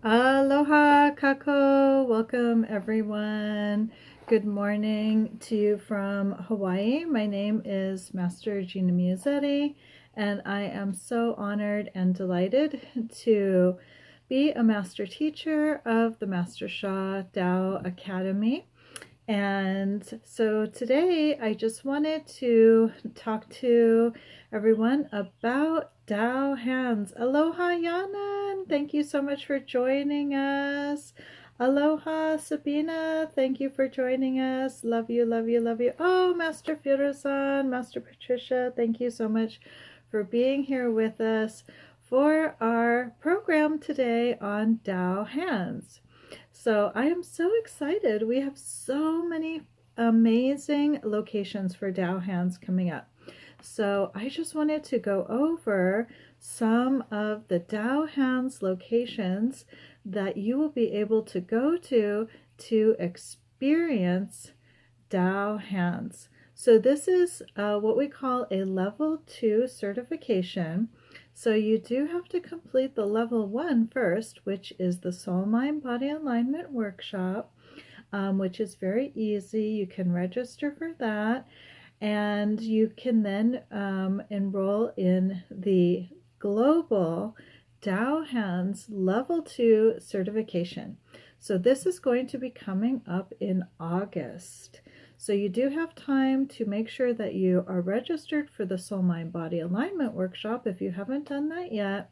Aloha kako, welcome everyone. Good morning to you from Hawaii. My name is Master Gina Miyazetti, and I am so honored and delighted to be a master teacher of the Master Sha Tao Academy. And so today I just wanted to talk to everyone about Tao hands. Aloha Yana, thank you so much for joining us. Aloha Sabina, thank you for joining us. Love you, love you, love you. Oh, Master Furusan, Master Patricia, thank you so much for being here with us for our program today on Tao hands. So I am so excited. We have so many amazing locations for Tao hands coming up. So I just wanted to go over some of the Tao hands locations that you will be able to go to experience Tao hands. So this is what we call a level 2 certification. So you do have to complete the level 1 first, which is the Soul Mind Body Alignment Workshop, which is very easy. You can register for that, and you can then enroll in the Global Tao Hands Level 2 certification. So this is going to be coming up in August. So you do have time to make sure that you are registered for the Soul Mind Body Alignment Workshop if you haven't done that yet,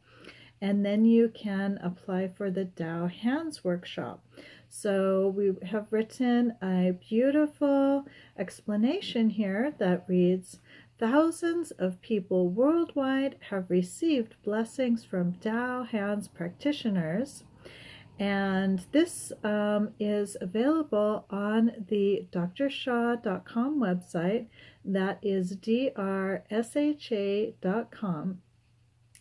and then you can apply for the Tao Hands Workshop. So we have written a beautiful explanation here that reads, thousands of people worldwide have received blessings from Tao Hands practitioners. And this is available on the drsha.com website. That is drsha.com.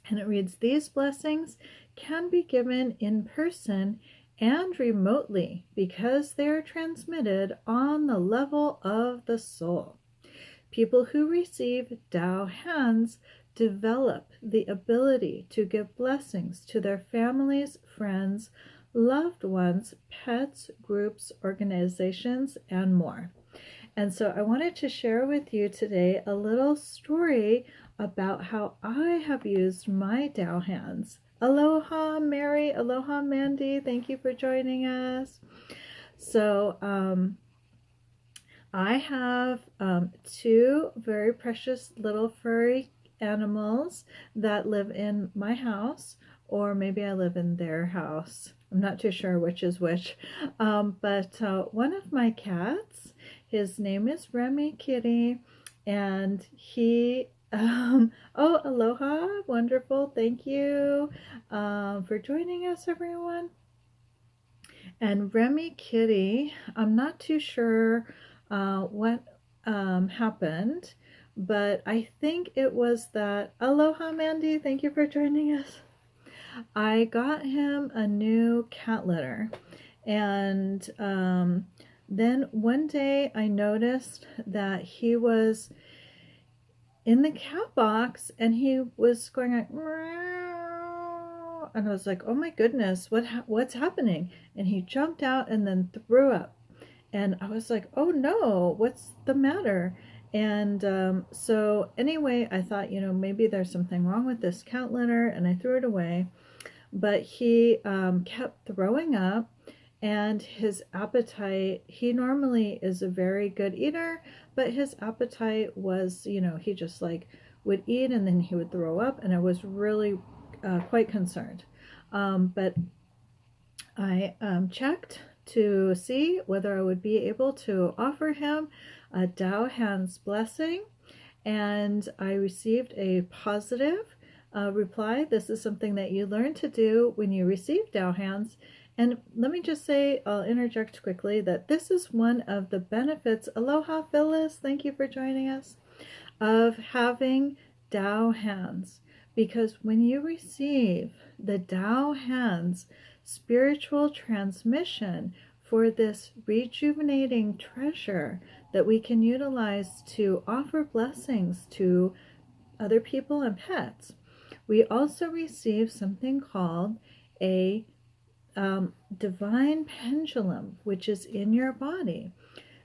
And it reads, these blessings can be given in person and remotely because they are transmitted on the level of the soul. People who receive Tao hands develop the ability to give blessings to their families, friends, loved ones, pets, groups, organizations, and more. And so I wanted to share with you today a little story about how I have used my Tao hands. Aloha Mary, aloha Mandy, thank you for joining us. So I have two very precious little furry animals that live in my house, or maybe I live in their house. I'm not too sure which is which. But one of my cats, his name is Remy Kitty, and he, oh, aloha, wonderful, thank you for joining us, everyone. And Remy Kitty, I'm not too sure what happened, but I think it was that, aloha Mandy, thank you for joining us. I got him a new cat litter, and then one day I noticed that he was in the cat box and he was going like, meow, and I was like, oh my goodness, what's happening? And he jumped out and then threw up, and I was like, oh no, what's the matter? And so anyway, I thought, maybe there's something wrong with this cat litter, and I threw it away. But he kept throwing up, and his appetite, he normally is a very good eater, but his appetite was, he just like would eat and then he would throw up, and I was really quite concerned. But I checked to see whether I would be able to offer him a Tao Hands blessing, and I received a positive reply. This is something that you learn to do when you receive Tao hands. And let me just say, I'll interject quickly, that this is one of the benefits, aloha Phyllis, thank you for joining us, of having Tao hands. Because when you receive the Tao hands spiritual transmission for this rejuvenating treasure that we can utilize to offer blessings to other people and pets, we also receive something called a divine pendulum, which is in your body.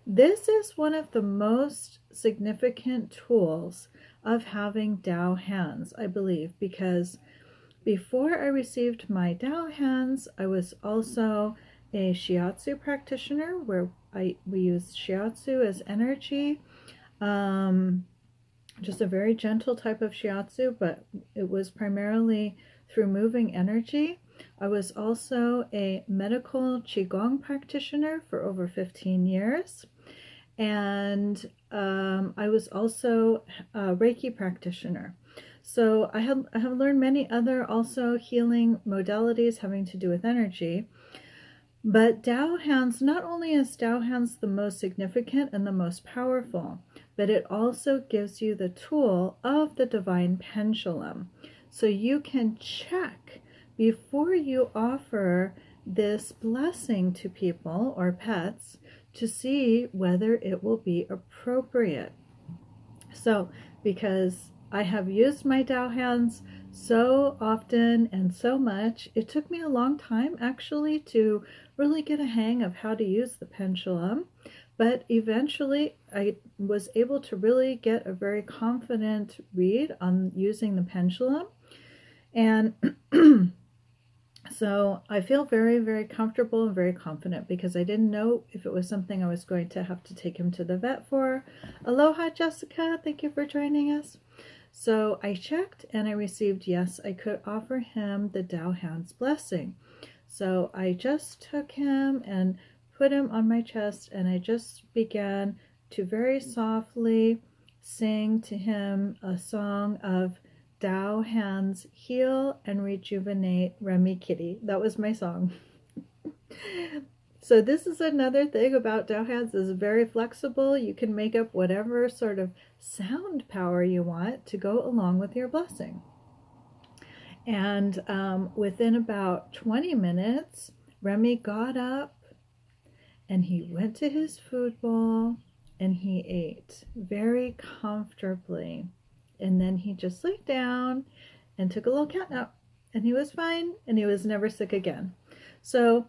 This is one of the most significant tools of having Tao hands, I believe, because before I received my Tao hands, I was also a shiatsu practitioner where we use shiatsu as energy. Just a very gentle type of shiatsu, but it was primarily through moving energy. I was also a medical qigong practitioner for over 15 years. And I was also a Reiki practitioner. So I have learned many other also healing modalities having to do with energy. But Tao hands, not only is Tao hands the most significant and the most powerful, but it also gives you the tool of the divine pendulum. So you can check before you offer this blessing to people or pets to see whether it will be appropriate. So, because I have used my Tao hands so often and so much, it took me a long time actually to really get a hang of how to use the pendulum. But eventually I was able to really get a very confident read on using the pendulum. And so I feel very, very comfortable and very confident because I didn't know if it was something I was going to have to take him to the vet for. Aloha, Jessica. Thank you for joining us. So I checked and I received, yes, I could offer him the Tao Hands blessing. So I just took him and put him on my chest and I just began to very softly sing to him a song of Tao Hands Heal and Rejuvenate Remy Kitty. That was my song. So this is another thing about Tao Hands, is very flexible. You can make up whatever sort of sound power you want to go along with your blessing. And within about 20 minutes, Remy got up and he went to his food bowl and he ate very comfortably. And then he just laid down and took a little cat nap and he was fine and he was never sick again. So,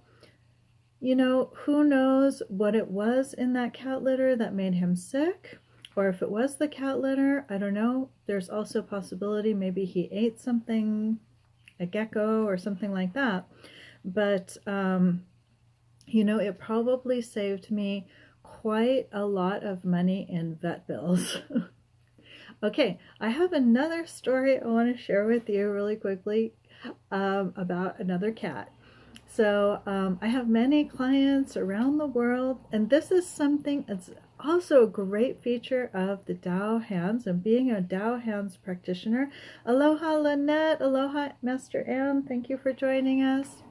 you know, who knows what it was in that cat litter that made him sick, or if it was the cat litter, I don't know. There's also a possibility maybe he ate something, a gecko or something like that. But, you know, it probably saved me quite a lot of money in vet bills. Okay, I have another story I want to share with you really quickly about another cat. So I have many clients around the world, and this is something that's also a great feature of the Tao Hands and being a Tao Hands practitioner. Aloha, Lynette. Aloha, Master Anne. Thank you for joining us.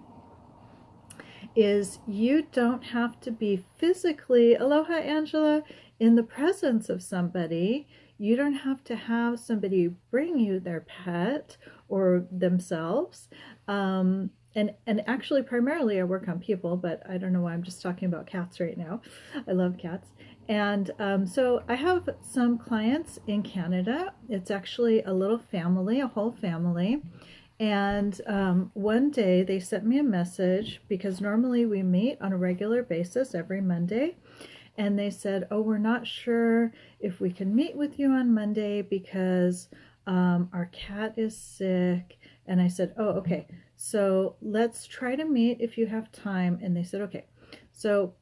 Is you don't have to be physically, aloha, Angela, in the presence of somebody. You don't have to have somebody bring you their pet or themselves. And actually, primarily I work on people, but I don't know why I'm just talking about cats right now. I love cats. And so I have some clients in Canada. It's actually a little family, a whole family. And one day they sent me a message because normally we meet on a regular basis every Monday. And they said, oh, we're not sure if we can meet with you on Monday because our cat is sick. And I said, oh, okay. So let's try to meet if you have time. And they said, okay. So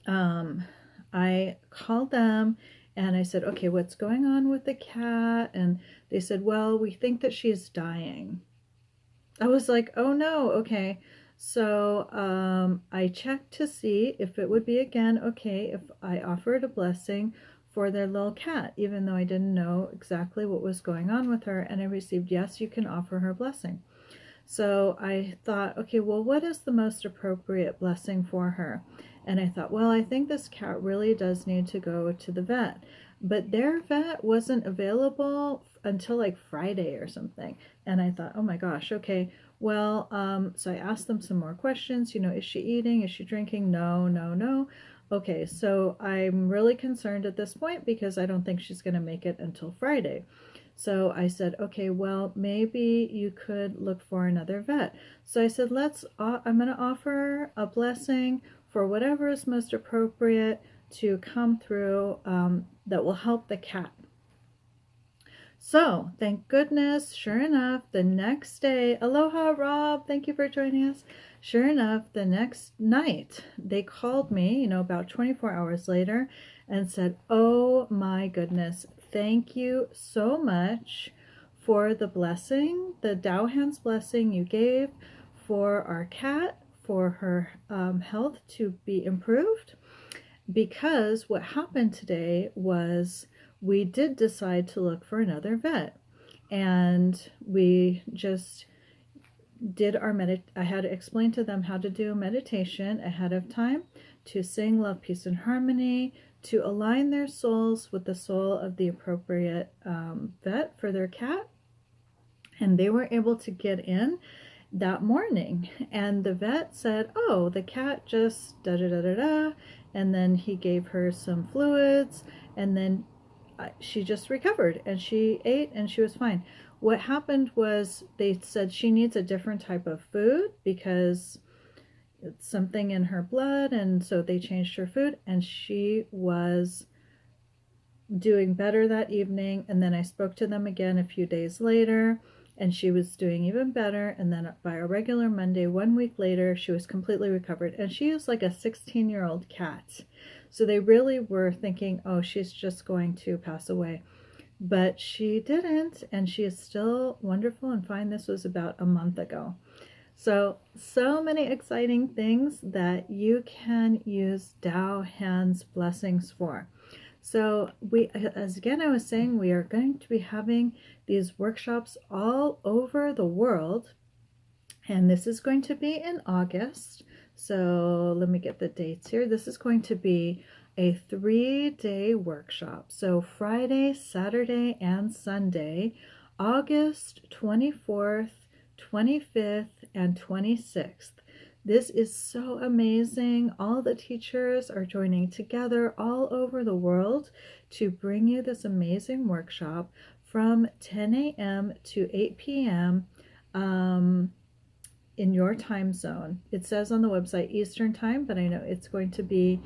I called them and I said, okay, what's going on with the cat? And they said, well, we think that she's dying. I was like, oh no, okay. So I checked to see if it would be again okay if I offered a blessing for their little cat, even though I didn't know exactly what was going on with her. And I received, yes, you can offer her blessing. So I thought, okay, well, what is the most appropriate blessing for her? And I thought, well, I think this cat really does need to go to the vet. But their vet wasn't available until like Friday or something. And I thought, oh my gosh, okay. Well, so I asked them some more questions. You know, is she eating? Is she drinking? No, no, no. Okay, so I'm really concerned at this point because I don't think she's going to make it until Friday. So I said, okay, well, maybe you could look for another vet. So I said, I'm going to offer a blessing for whatever is most appropriate to come through that will help the cat. So, thank goodness, sure enough, the next day, aloha Rob, thank you for joining us. Sure enough, the next night, they called me, about 24 hours later and said, oh my goodness, thank you so much for the blessing, the Dao Hands blessing you gave for our cat, for her health to be improved. Because what happened today was we did decide to look for another vet, and we just did our I had to explain to them how to do meditation ahead of time, to sing Love, Peace, and Harmony, to align their souls with the soul of the appropriate vet for their cat. And they were able to get in that morning, and the vet said, oh, the cat just da da da da da, and then he gave her some fluids, and then she just recovered, and she ate, and she was fine. What happened was they said she needs a different type of food because it's something in her blood, and so they changed her food, and she was doing better that evening. And then I spoke to them again a few days later, and she was doing even better. And then by a regular Monday, 1 week later, she was completely recovered. And she is like a 16-year-old cat. So they really were thinking, oh, she's just going to pass away. But she didn't, and she is still wonderful and fine. This was about a month ago. So many exciting things that you can use Dao Hands blessings for. So as again I was saying, we are going to be having these workshops all over the world, and this is going to be in August. So let me get the dates here. This is going to be a 3-day workshop. So Friday, Saturday, and Sunday, August 24th, 25th, and 26th. This is so amazing. All the teachers are joining together all over the world to bring you this amazing workshop from 10 a.m. to 8 p.m. In your time zone. It says on the website Eastern time, but I know it's going to be,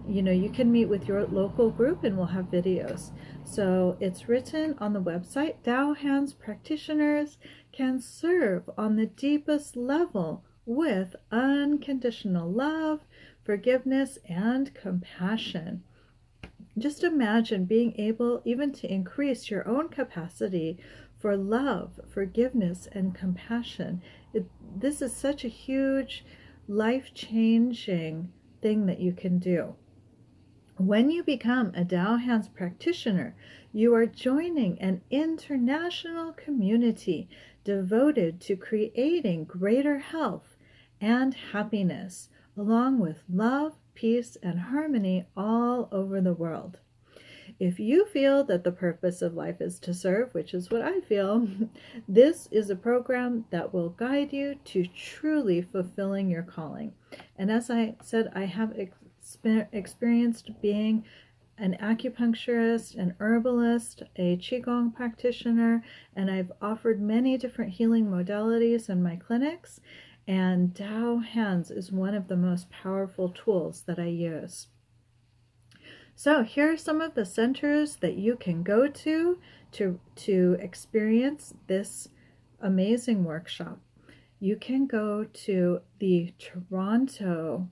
you can meet with your local group and we'll have videos. So it's written on the website, Dao Hands practitioners can serve on the deepest level with unconditional love, forgiveness, and compassion. Just imagine being able even to increase your own capacity for love, forgiveness, and compassion. This is such a huge, life-changing thing that you can do. When you become a Dao Hands practitioner, you are joining an international community devoted to creating greater health and happiness, along with love, peace, and harmony all over the world. If you feel that the purpose of life is to serve, which is what I feel, this is a program that will guide you to truly fulfilling your calling. And as I said, I have experienced being an acupuncturist, an herbalist, a Qigong practitioner, and I've offered many different healing modalities in my clinics, and Dao Hands is one of the most powerful tools that I use. So here are some of the centers that you can go to experience this amazing workshop. You can go to the Toronto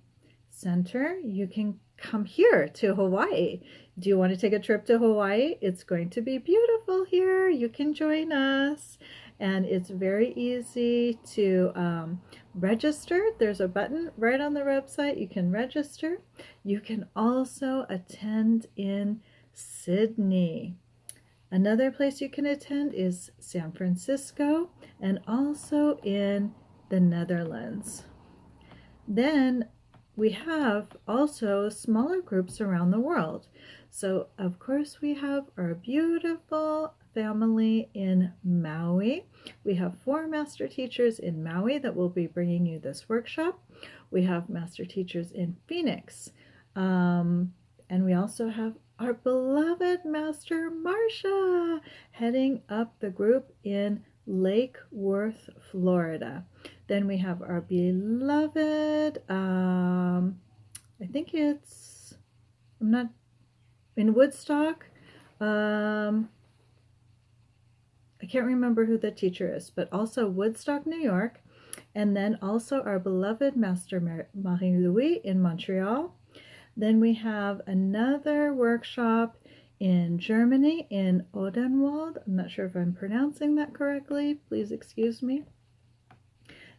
Center. You can come here to Hawaii. Do you want to take a trip to Hawaii? It's going to be beautiful here. You can join us. And it's very easy to register. There's a button right on the website. You can register. You can also attend in Sydney. Another place you can attend is San Francisco and also in the Netherlands. Then we have also smaller groups around the world. So of course we have our beautiful family in Maui. We have 4 master teachers in Maui that will be bringing you this workshop. We have master teachers in Phoenix. And we also have our beloved Master Marsha. heading up the group in Lake Worth, Florida. Then we have our beloved, I think I'm not, in Woodstock. I can't remember who the teacher is, but also Woodstock, New York. And then also our beloved Master Marie-Louis in Montreal. Then we have another workshop in Germany, in Odenwald. I'm not sure if I'm pronouncing that correctly. Please excuse me.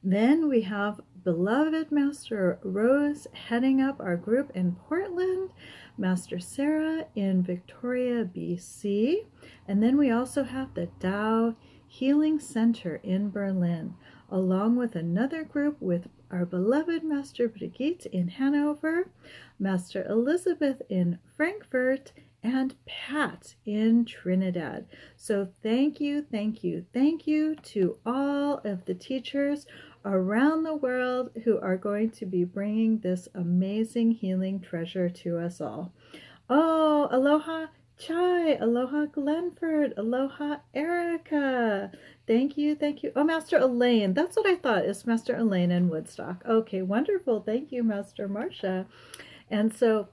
Then we have beloved Master Rose heading up our group in Portland, Master Sarah in Victoria, BC. And then we also have the Tao Healing Center in Berlin, along with another group with our beloved Master Brigitte in Hanover, Master Elizabeth in Frankfurt, and Pat in Trinidad. So thank you to all of the teachers around the world who are going to be bringing this amazing healing treasure to us all. Oh, aloha Chai, aloha Glenford, aloha Erica. Thank you. Oh, Master Elaine. That's what I thought, is Master Elaine in Woodstock. Okay, wonderful. Thank you, Master Marcia. And so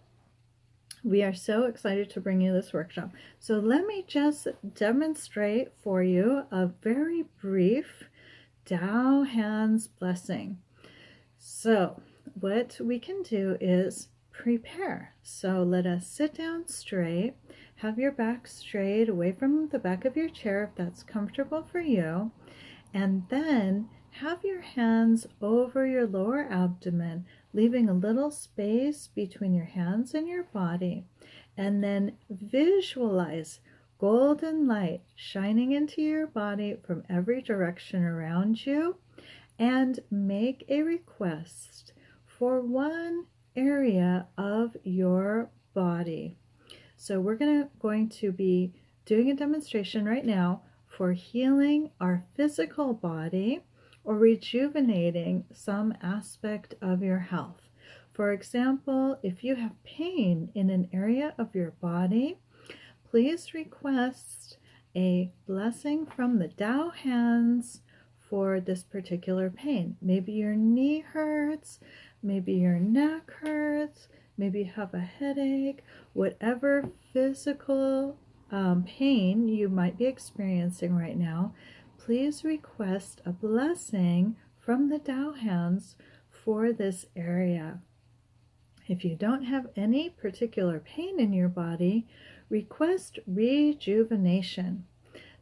we are so excited to bring you this workshop. So let me just demonstrate for you a very brief Tao Hands blessing. So what we can do is prepare. So let us sit down straight. Have your back straight away from the back of your chair if that's comfortable for you. And then have your hands over your lower abdomen, leaving a little space between your hands and your body. And then visualize golden light shining into your body from every direction around you, and make a request for one area of your body. So we're going to be doing a demonstration right now for healing our physical body or rejuvenating some aspect of your health. For example, if you have pain in an area of your body, please request a blessing from the Tao Hands for this particular pain. Maybe your knee hurts, maybe your neck hurts, maybe you have a headache, whatever physical pain you might be experiencing right now, please request a blessing from the Tao Hands for this area. If you don't have any particular pain in your body, request rejuvenation.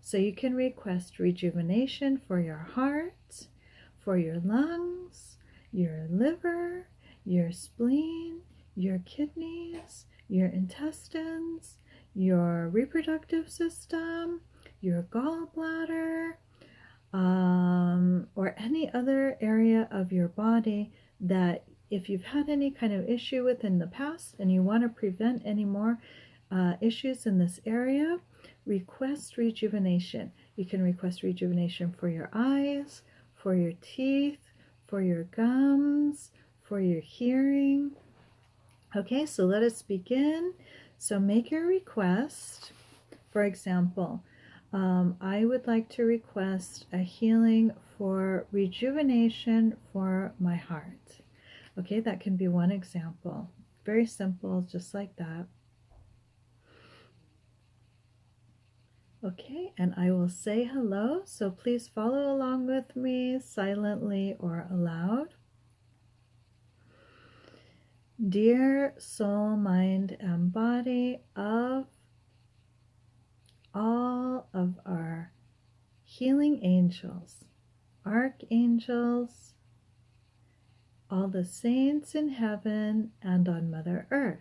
So you can request rejuvenation for your heart, for your lungs, your liver, your spleen, your kidneys, your intestines, your reproductive system, your gallbladder, or any other area of your body that if you've had any kind of issue with in the past and you want to prevent any more issues in this area, request rejuvenation. You can request rejuvenation for your eyes, for your teeth, for your gums, for your hearing. Okay, so let us begin. So make your request. For example, I would like to request a healing for rejuvenation for my heart. Okay, that can be one example. Very simple, just like that. Okay, and I will say hello, so please follow along with me silently or aloud. Dear soul, mind, and body of all of our healing angels, archangels, all the saints in heaven and on Mother Earth,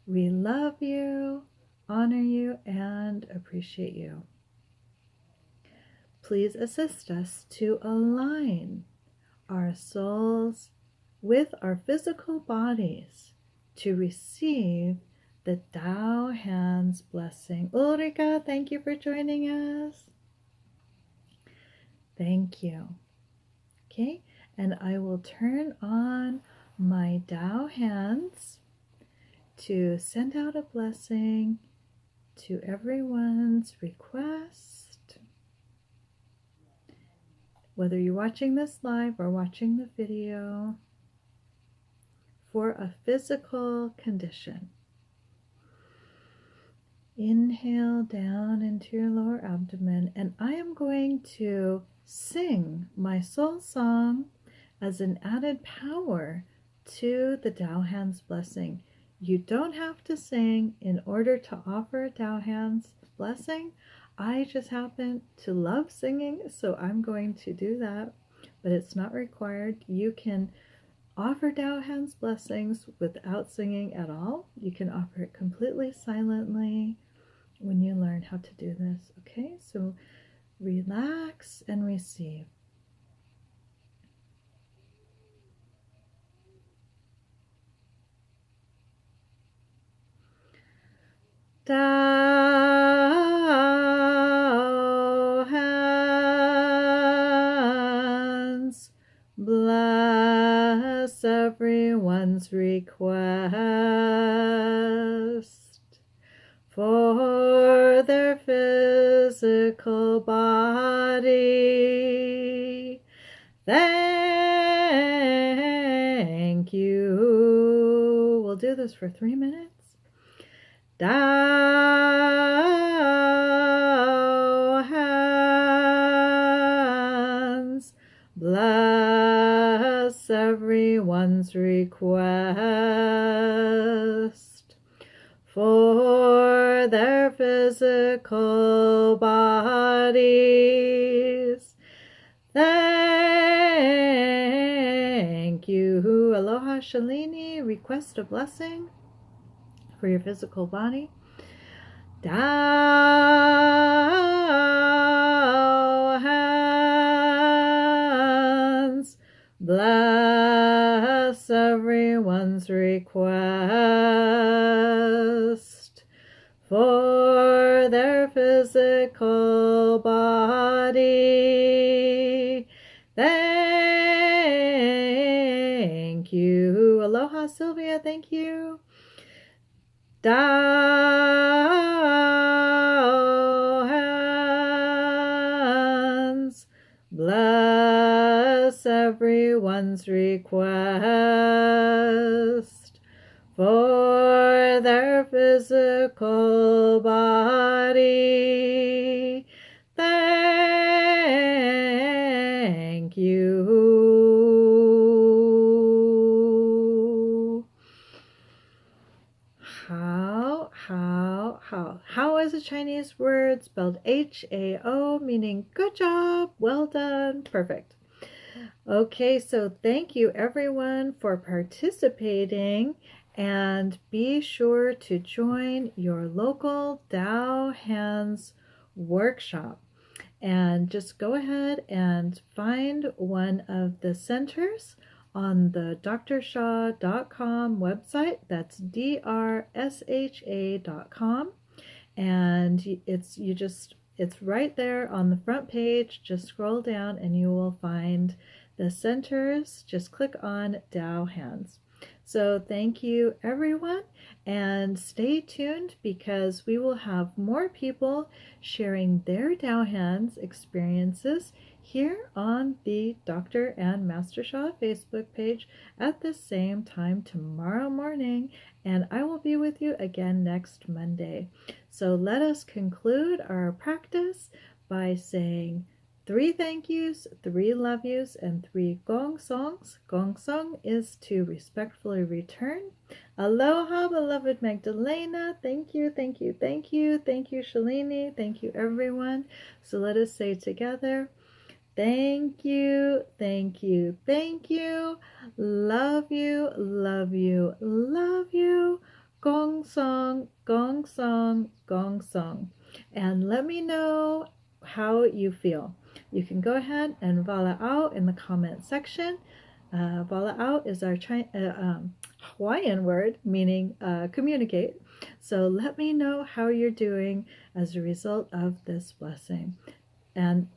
we love you, honor you, and appreciate you. Please assist us to align our souls with our physical bodies to receive the Tao Hands blessing. Ulrika, thank you for joining us. Thank you. Okay, and I will turn on my Tao Hands to send out a blessing to everyone's request, whether you're watching this live or watching the video, for a physical condition. Inhale down into your lower abdomen, and I am going to sing my soul song as an added power to the Dao Hands blessing. You don't have to sing in order to offer a Dao Hands blessing. I just happen to love singing, so I'm going to do that, but it's not required. You can offer Dao Hands blessings without singing at all. You can offer it completely silently when you learn how to do this. Okay, so relax and receive. Dao Hands bless everyone's request for their physical body. Thank you. We'll do this for 3 minutes. Dao Hands bless everyone's request for their physical bodies. Thank you. Aloha Shalini, request a blessing for your physical body. Dao Hands bless everyone's request for their physical body. Thank you. Aloha Sylvia, thank you. Dao Hands bless everyone's request for their physical body. Thank you. How is a Chinese word spelled H-A-O, meaning good job, well done, perfect. Okay, so thank you everyone for participating, and be sure to join your local Dao Hands workshop. And just go ahead and find one of the centers on the drsha.com website. That's drsha.com, and it's right there on the front page. Just scroll down and you will find the centers. Just click on Dao Hands. So thank you everyone, and stay tuned because we will have more people sharing their Dao Hands experiences here on the Dr. and Master Sha Facebook page at the same time tomorrow morning, and I will be with you again next Monday. So let us conclude our practice by saying 3 thank yous, 3 love yous, and 3 gong songs. Gong song is to respectfully return. Aloha, beloved Magdalena. Thank you, thank you, thank you. Thank you, Shalini. Thank you, everyone. So let us say together, thank you, thank you, thank you. Love you, love you, love you. Gong song, gong song, gong song. And let me know how you feel. You can go ahead and vala'au in the comment section. Vala'au is our Hawaiian word meaning communicate. So let me know how you're doing as a result of this blessing. And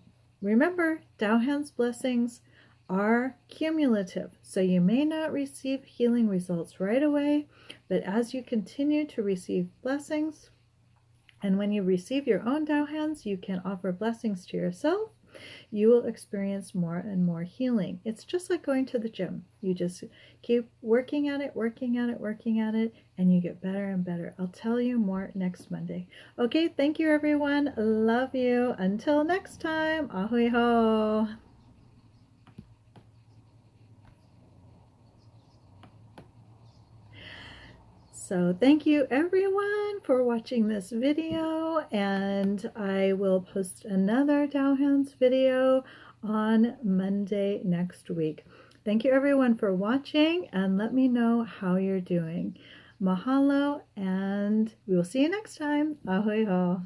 remember, Dao Hands blessings are cumulative, so you may not receive healing results right away, but as you continue to receive blessings And when you receive your own Dao hands, you can offer blessings to yourself. You will experience more and more healing. It's just like going to the gym. You just keep working at it, working at it, working at it, and you get better and better. I'll tell you more next Monday. Okay, thank you everyone. Love you. Until next time. Ahui ho. So thank you everyone for watching this video, and I will post another Dao Hands video on Monday next week. Thank you everyone for watching, and let me know how you're doing. Mahalo, and we will see you next time. Ahoy ho.